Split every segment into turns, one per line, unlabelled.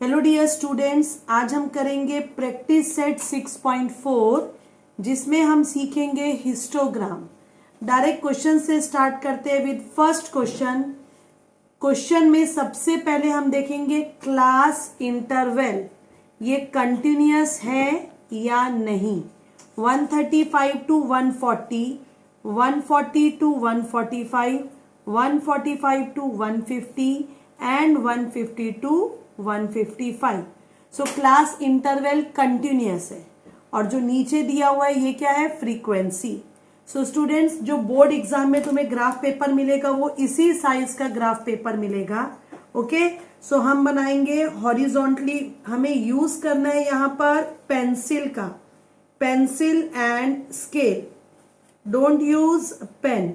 Hello dear students, आज हम करेंगे प्रैक्टिस सेट 6.4 जिसमें हम सीखेंगे हिस्टोग्राम। डायरेक्ट क्वेश्चन से स्टार्ट करते हैं विद फर्स्ट क्वेश्चन। क्वेश्चन में सबसे पहले हम देखेंगे क्लास इंटरवल, ये कंटिन्यूअस है या नहीं। 135 to 140, 140 to 145, 145 to 150 and 150 to 155। So class interval continuous है और जो नीचे दिया हुआ है ये क्या है, फ्रीक्वेंसी। सो स्टूडेंट्स, जो बोर्ड एग्जाम में तुम्हें ग्राफ पेपर मिलेगा वो इसी साइज का ग्राफ पेपर मिलेगा। ओके, सो हम बनाएंगे हॉरिजॉन्टली। हमें यूज करना है यहाँ पर पेंसिल का, pencil and scale, don't use pen.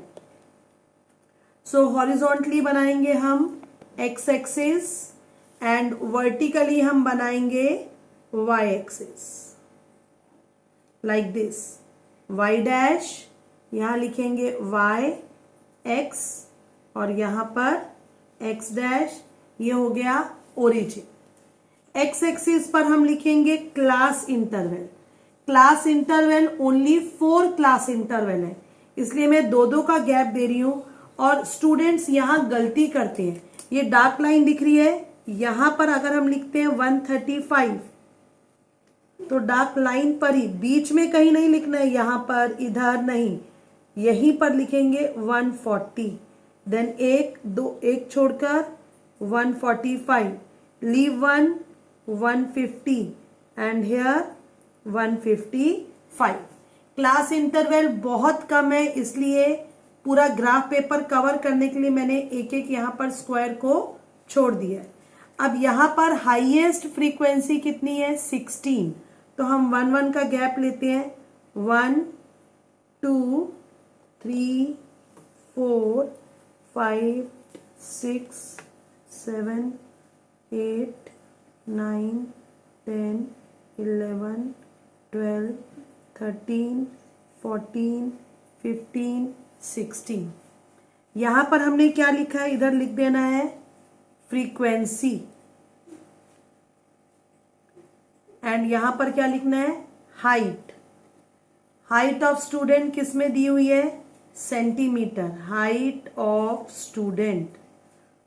So horizontally बनाएंगे हम एक्स एक्सिस एंड वर्टिकली हम बनाएंगे y axis like this. y dash यहां लिखेंगे y x और यहां पर x डैश, ये हो गया ओरिजिन। x एक्सिस पर हम लिखेंगे class interval. Class interval only 4 class interval है, इसलिए मैं दो का गैप दे रही हूं। और स्टूडेंट्स यहां गलती करते हैं, ये डार्क लाइन दिख रही है, यहां पर अगर हम लिखते हैं 135 तो डार्क लाइन पर ही, बीच में कहीं नहीं लिखना है, यहां पर इधर नहीं, यहीं पर लिखेंगे 140। देन एक छोड़कर 145, leave 150 and here 155। Class interval बहुत कम है, इसलिए पूरा ग्राफ पेपर कवर करने के लिए मैंने एक एक यहां पर स्क्वायर को छोड़ दिया है। अब यहां पर हाईएस्ट फ्रीक्वेंसी कितनी है, 16। तो हम 1 का गैप लेते हैं, 1 2 3 4 5 6 7 8 9 10 11 12 13 14 15 16। यहां पर हमने क्या लिखा है, इधर लिख देना है फ्रीक्वेंसी, एंड यहां पर क्या लिखना है, हाइट। हाइट ऑफ स्टूडेंट किस में दी हुई है, centimetre, height of student.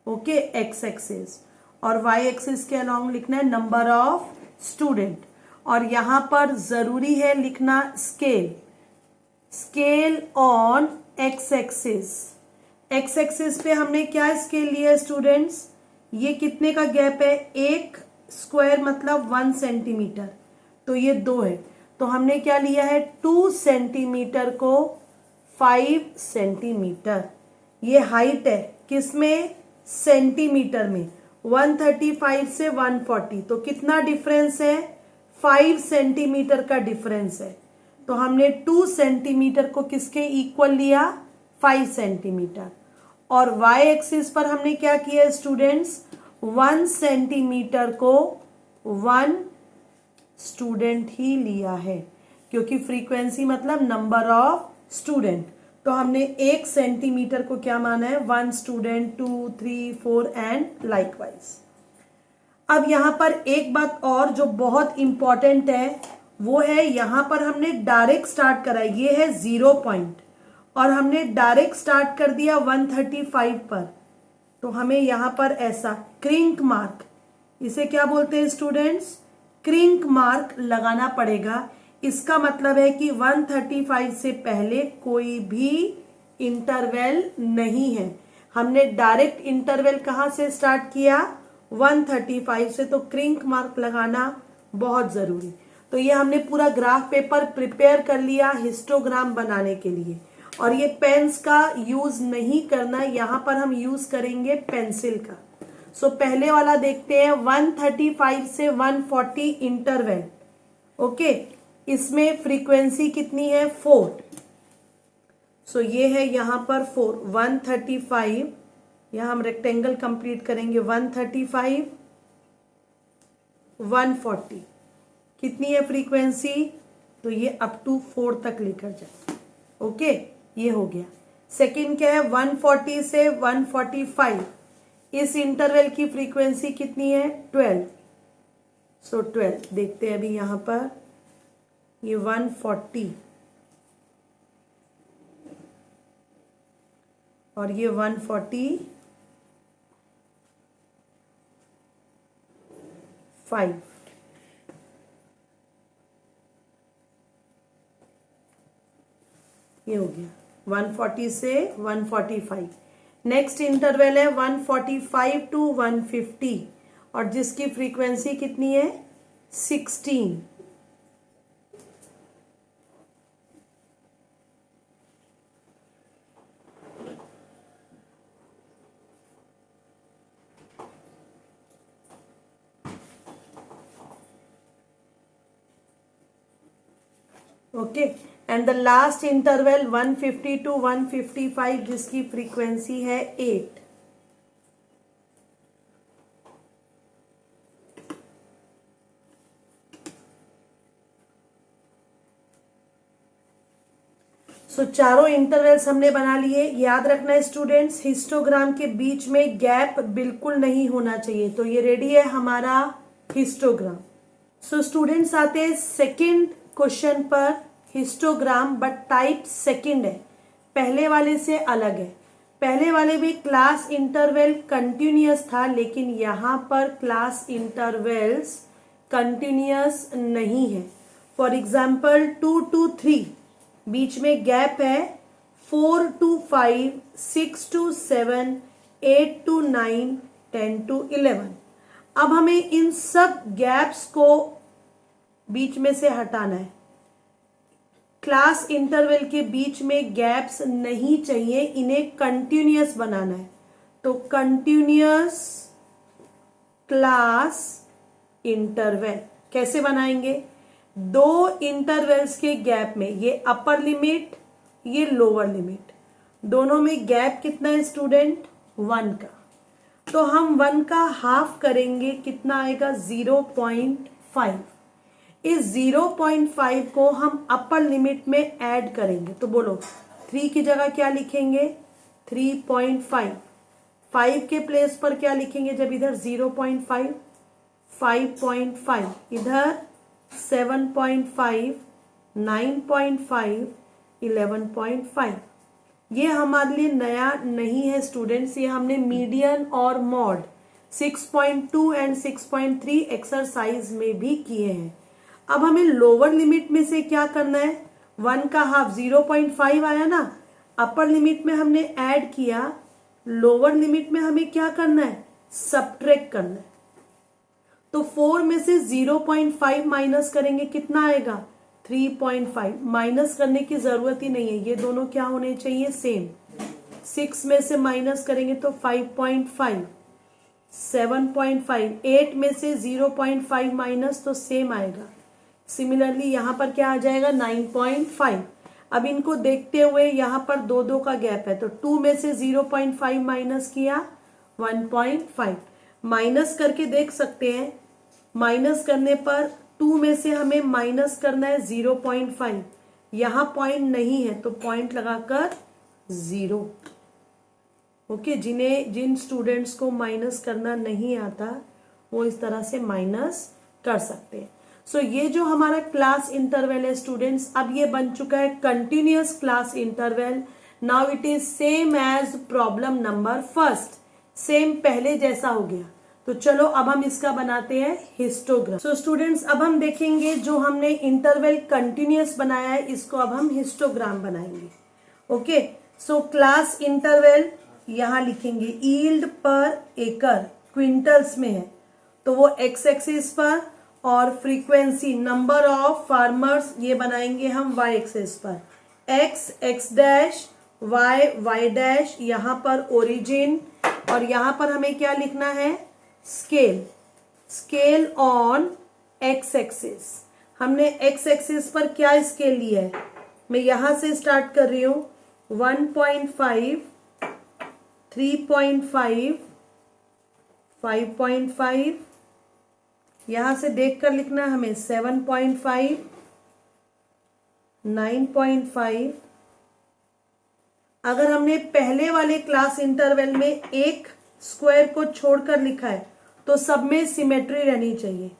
Okay, x axis और वाई एक्सिस के अलॉन्ग लिखना है नंबर ऑफ स्टूडेंट। और यहां पर जरूरी है लिखना scale, scale on x axis. X axis पे हमने क्या स्केल लिया है स्टूडेंट्स, ये कितने का गैप है, एक स्क्वायर मतलब 1 सेंटीमीटर, तो ये 2 है, तो हमने क्या लिया है 2 सेंटीमीटर को 5 सेंटीमीटर। ये हाइट है किसमें, सेंटीमीटर में। 135 से 140 तो कितना डिफरेंस है, 5 सेंटीमीटर का डिफरेंस है। तो हमने 2 सेंटीमीटर को किसके इक्वल लिया, 5 सेंटीमीटर। और y एक्सिस पर हमने क्या किया स्टूडेंट्स, 1 सेंटीमीटर को 1 स्टूडेंट ही लिया है, क्योंकि फ्रीक्वेंसी मतलब नंबर ऑफ स्टूडेंट। तो हमने 1 सेंटीमीटर को क्या माना है, 1 स्टूडेंट, 2 3 4 एंड लाइकवाइज। अब यहां पर एक बात और जो बहुत इंपॉर्टेंट है वो है, यहां पर हमने डायरेक्ट स्टार्ट करा, ये है 0 पॉइंट और हमने डायरेक्ट स्टार्ट कर दिया 135 पर, तो हमें यहां पर ऐसा क्रिंक मार्क, इसे क्या बोलते हैं स्टूडेंट्स, क्रिंक मार्क लगाना पड़ेगा। इसका मतलब है कि 135 से पहले कोई भी इंटरवल नहीं है। हमने डायरेक्ट इंटरवल कहां से स्टार्ट किया, 135 से, तो क्रिंक मार्क लगाना बहुत जरूरी। तो ये हमने पूरा ग्राफ पेपर प्रिपेयर कर लिया हिस्टोग्राम बनाने के लिए। और ये पेन्स का यूज नहीं करना, यहां पर हम यूज करेंगे पेंसिल का। सो पहले वाला देखते हैं, 135 से 140 इंटरवल। ओके, इसमें फ्रीक्वेंसी कितनी है, 4। सो ये है यहां पर 4, 135, यहां हम रेक्टेंगल कंप्लीट करेंगे, 135 140 कितनी है फ्रीक्वेंसी, तो ये अप टू 4 तक लेकर जाए। ओके, ये हो गया। सेकंड क्या है, 140 से 145, इस इंटरवल की फ्रीक्वेंसी कितनी है, 12। सो 12 देखते हैं अभी यहाँ पर, ये 140 और ये 145। ये हो गया 140 से 145। नेक्स्ट इंटरवल है 145 टू 150 और जिसकी फ्रीक्वेंसी कितनी है 16। Okay, and the last interval 150 to 155 जिसकी फ्रीक्वेंसी है 8। सो चारों इंटरवल्स हमने बना लिए। याद रखना है स्टूडेंट्स, हिस्टोग्राम के बीच में गैप बिल्कुल नहीं होना चाहिए। तो ये रेडी है हमारा हिस्टोग्राम। सो स्टूडेंट्स आते हैं सेकेंड क्वेश्चन पर, हिस्टोग्राम बट टाइप सेकेंड है, पहले वाले से अलग है। पहले वाले भी क्लास इंटरवल कंटिन्यूअस था, लेकिन यहां पर क्लास इंटरवल्स कंटिन्यूअस नहीं है। फॉर एग्जाम्पल 2 to 3 बीच में गैप है, 4 to 5, 6 to 7, 8 to 9, 10 to 11। अब हमें इन सब गैप्स को बीच में से हटाना है। क्लास इंटरवल के बीच में गैप्स नहीं चाहिए, इन्हें कंटिन्यूअस बनाना है। तो कंटिन्यूअस क्लास इंटरवल कैसे बनाएंगे? दो इंटरवल्स के गैप में, ये अपर लिमिट, ये लोअर लिमिट, दोनों में गैप कितना है स्टूडेंट? 1 का। तो हम 1 का हाफ करेंगे, कितना आएगा? 0.5। इस 0.5 को हम अपर लिमिट में ऐड करेंगे। तो बोलो 3 की जगह क्या लिखेंगे? 3.5। 5 के प्लेस पर क्या लिखेंगे जब इधर 0.5? 5.5, इधर 7.5, 9.5, 11.5। ये हमारे लिए नया नहीं है स्टूडेंट्स, ये हमने मीडियन और मॉड 6.2 एंड 6.3 एक्सरसाइज में भी किए हैं। अब हमें लोअर लिमिट में से क्या करना है? 1 का हाफ 0.5 आया ना, अपर लिमिट में हमने ऐड किया, लोअर लिमिट में हमें क्या करना है? सब्ट्रैक्ट करना है। तो 4 में से 0.5 माइनस करेंगे, कितना आएगा? 3.5। माइनस करने की जरूरत ही नहीं है, ये दोनों क्या होने चाहिए? सेम। 6 में से माइनस करेंगे तो 5.5, 7.5, 8 में से 0.5 माइनस तो सेम आएगा। सिमिलरली यहां पर क्या आ जाएगा? 9.5। अब इनको देखते हुए यहां पर 2 का गैप है, तो 2 में से 0.5 माइनस किया, 1.5। माइनस करके देख सकते हैं, माइनस करने पर 2 में से हमें माइनस करना है 0.5, यहां पॉइंट नहीं है तो पॉइंट लगाकर 0। ओके, जिन स्टूडेंट्स को माइनस करना नहीं आता वो इस तरह से माइनस कर सकते हैं। सो ये जो हमारा क्लास इंटरवल है स्टूडेंट्स, अब ये बन चुका है continuous class interval. Now it is same as problem number first, same पहले जैसा हो गया। तो चलो अब हम इसका बनाते हैं हिस्टोग्राम। सो स्टूडेंट्स अब हम देखेंगे जो हमने इंटरवल कंटिन्यूअस बनाया है, इसको अब हम हिस्टोग्राम बनाएंगे। ओके, सो क्लास इंटरवल यहां लिखेंगे, यील्ड पर एकड़ क्विंटल्स में है तो वो एक्स एक्सिस पर, और फ्रीक्वेंसी नंबर ऑफ फार्मर्स ये बनाएंगे हम वाई एक्सिस पर। X x dash, y y dash, यहां पर ओरिजिन, और यहां पर हमें क्या लिखना है? Scale. Scale on x axis. हमने एक्स एक्सिस पर क्या स्केल लिया है? मैं यहां से स्टार्ट कर रही हूं, 1.5, 3.5, 5.5, यहां से देखकर लिखना है हमें 7.5, 9.5। अगर हमने पहले वाले क्लास इंटरवल में एक स्क्वायर को छोड़कर लिखा है तो सब में सिमेट्री रहनी चाहिए।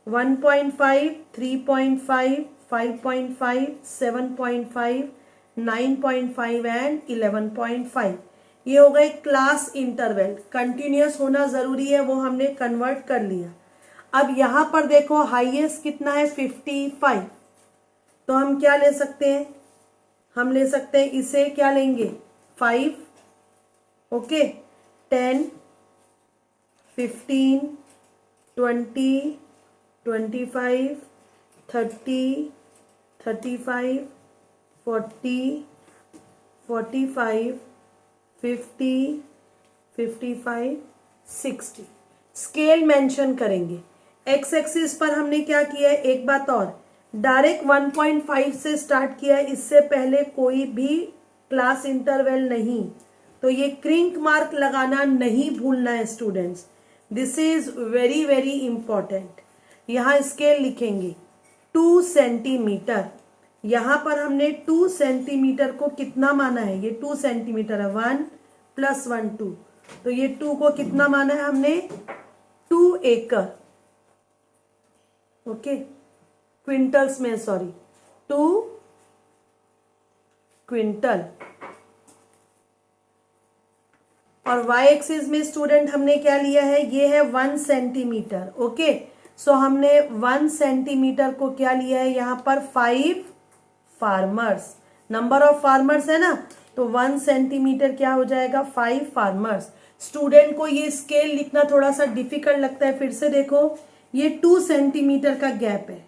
1.5, 3.5, 5.5, 7.5, 9.5 एंड 11.5। ये हो गए क्लास इंटरवल। कंटिन्यूअस होना जरूरी है, वो हमने कन्वर्ट कर लिया। अब यहां पर देखो हाईएस्ट कितना है 55। तो हम क्या ले सकते हैं, हम ले सकते हैं इसे क्या लेंगे 5, ओके, 10, 15, 20, 25, 30, 35, 40, 45, 50, 55, 60। स्केल मेंशन करेंगे। एक्स एक्सिस पर हमने क्या किया है, एक बात और, डायरेक्ट 1.5 से स्टार्ट किया है, इससे पहले कोई भी क्लास इंटरवल नहीं। तो ये क्रिंक मार्क लगाना नहीं भूलना है students, this is very very important. यहां स्केल लिखेंगे 2 सेंटीमीटर। यहां पर हमने 2 सेंटीमीटर को कितना माना है, ये 2 सेंटीमीटर है, 1 + 1 2। तो ये 2 को कितना माना है हमने 2 एकड़, ओके, क्विंटल्स में, सॉरी 2 क्विंटल। और y एक्सिस में स्टूडेंट हमने क्या लिया है, ये है 1 सेंटीमीटर, ओके। सो हमने 1 सेंटीमीटर को क्या लिया है यहां पर 5 फार्मर्स, नंबर ऑफ फार्मर्स है ना, तो 1 सेंटीमीटर क्या हो जाएगा 5 फार्मर्स। स्टूडेंट को ये स्केल लिखना थोड़ा सा डिफिकल्ट लगता है, फिर से देखो, ये 2 सेंटीमीटर का गैप है।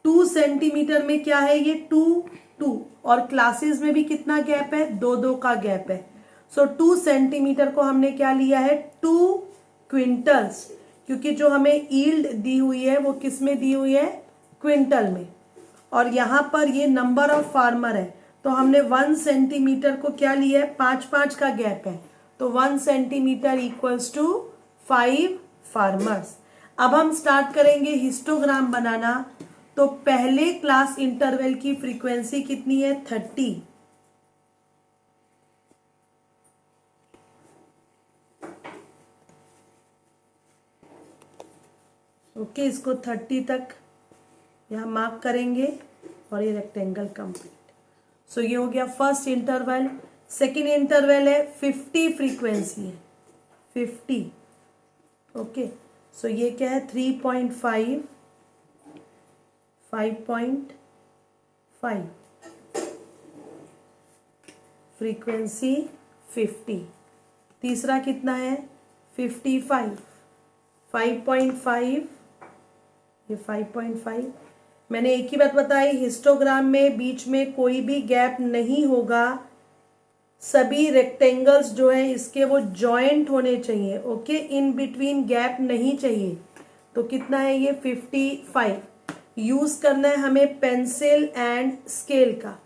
2 सेंटीमीटर में क्या है, ये 2 2, और क्लासेस में भी कितना गैप है, 2 2 का गैप है। सो 2 सेंटीमीटर को हमने क्या लिया है 2 क्विंटल्स, क्योंकि जो हमें यील्ड दी हुई है वो किस में दी हुई है, क्विंटल में। और यहां पर ये नंबर ऑफ फार्मर है, तो हमने 1 सेंटीमीटर को क्या लिया है, 5 5 का गैप है, तो 1 सेंटीमीटर इक्वल्स टू 5 फार्मर्स। अब हम स्टार्ट करेंगे हिस्टोग्राम बनाना। तो पहले क्लास इंटरवल की फ्रीक्वेंसी कितनी है 30, ओके, इसको 30 तक यहाँ मार्क करेंगे और ये रेक्टेंगल कंप्लीट। सो ये हो गया फर्स्ट इंटरवल। सेकेंड इंटरवल है 50, फ्रीक्वेंसी है 50, ओके। सो ये क्या है 3.5, 5.5, फ्रीक्वेंसी 50। तीसरा कितना है 55, 5.5, ये 5.5। मैंने एक ही बात बताई, हिस्टोग्राम में बीच में कोई भी गैप नहीं होगा, सभी रेक्टेंगल्स जो है इसके वो जॉइंट होने चाहिए, ओके, इन बिटवीन गैप नहीं चाहिए। तो कितना है ये 55। यूज करना है हमें पेंसिल एंड स्केल का।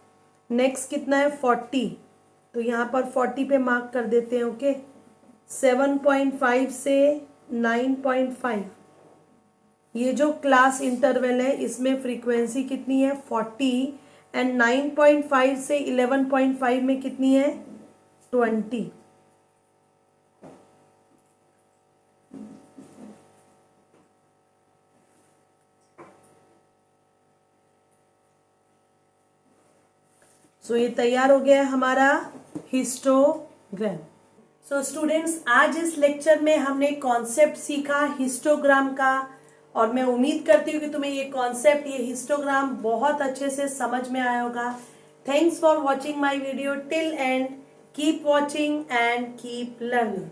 नेक्स्ट कितना है 40, तो यहां पर 40 पे मार्क कर देते हैं, ओके। 7.5 से 9.5, ये जो क्लास इंटरवल है इसमें फ्रीक्वेंसी कितनी है 40, एंड 9.5 से 11.5 में कितनी है 20। सो ये तैयार हो गया है हमारा हिस्टोग्राम। सो स्टूडेंट्स, आज इस लेक्चर में हमने कॉन्सेप्ट सीखा हिस्टोग्राम का, और मैं उम्मीद करती हूँ कि तुम्हें ये कॉन्सेप्ट, ये हिस्टोग्राम बहुत अच्छे से समझ में आया होगा। Thanks for watching my video till and. Keep watching and keep learning.